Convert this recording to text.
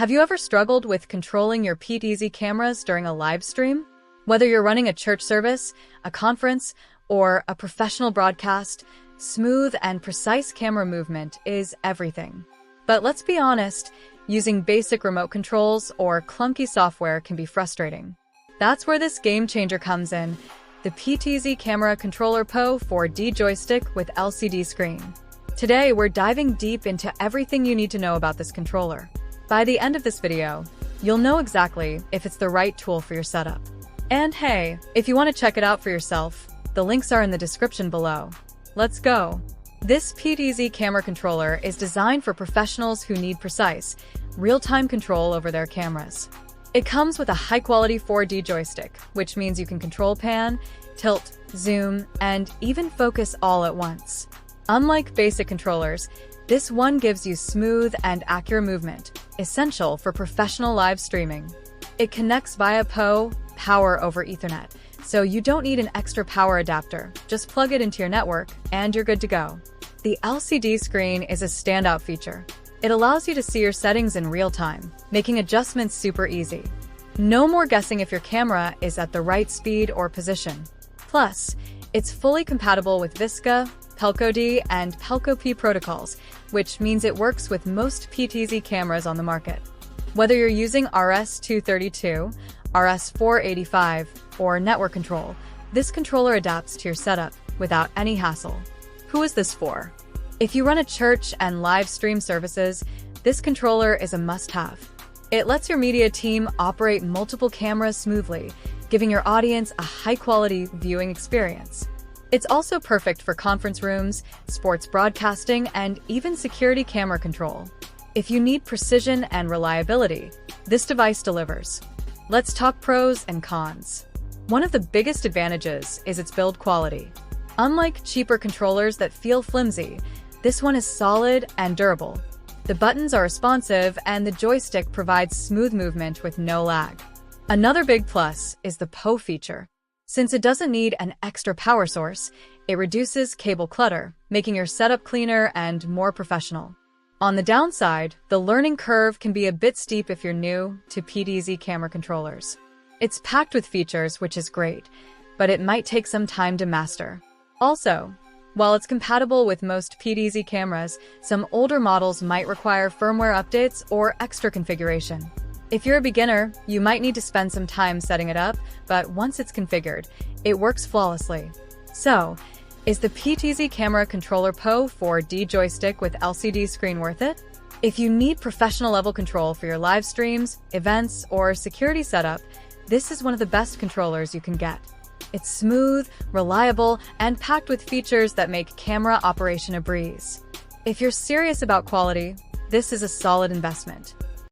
Have you ever struggled with controlling your PTZ cameras during a live stream? Whether you're running a church service, a conference, or a professional broadcast, smooth and precise camera movement is everything. But let's be honest, using basic remote controls or clunky software can be frustrating. That's where this game changer comes in, the PTZ Camera Controller Pro 4D joystick with LCD screen. Today, we're diving deep into everything you need to know about this controller. By the end of this video, you'll know exactly if it's the right tool for your setup. And hey, if you want to check it out for yourself, the links are in the description below. Let's go! This PTZ camera controller is designed for professionals who need precise, real-time control over their cameras. It comes with a high-quality 4D joystick, which means you can control pan, tilt, zoom, and even focus all at once. Unlike basic controllers, this one gives you smooth and accurate movement, essential for professional live streaming. It connects via Power over Ethernet, so you don't need an extra power adapter. Just plug it into your network, and you're good to go. The LCD screen is a standout feature. It allows you to see your settings in real time, making adjustments super easy. No more guessing if your camera is at the right speed or position. Plus, it's fully compatible with Visca, Pelco-D, and Pelco-P protocols, which means it works with most PTZ cameras on the market. Whether you're using RS-232, RS-485, or network control, this controller adapts to your setup without any hassle. Who is this for? If you run a church and live stream services, this controller is a must-have. It lets your media team operate multiple cameras smoothly, giving your audience a high-quality viewing experience. It's also perfect for conference rooms, sports broadcasting, and even security camera control. If you need precision and reliability, this device delivers. Let's talk pros and cons. One of the biggest advantages is its build quality. Unlike cheaper controllers that feel flimsy, this one is solid and durable. The buttons are responsive and the joystick provides smooth movement with no lag. Another big plus is the PO feature. Since it doesn't need an extra power source, it reduces cable clutter, making your setup cleaner and more professional. On the downside, the learning curve can be a bit steep if you're new to PTZ camera controllers. It's packed with features, which is great, but it might take some time to master. Also, while it's compatible with most PTZ cameras, some older models might require firmware updates or extra configuration. If you're a beginner, you might need to spend some time setting it up, but once it's configured, it works flawlessly. So, is the PTZ Camera Controller Pro 4D joystick with LCD screen worth it? If you need professional-level control for your live streams, events, or security setup, this is one of the best controllers you can get. It's smooth, reliable, and packed with features that make camera operation a breeze. If you're serious about quality, this is a solid investment.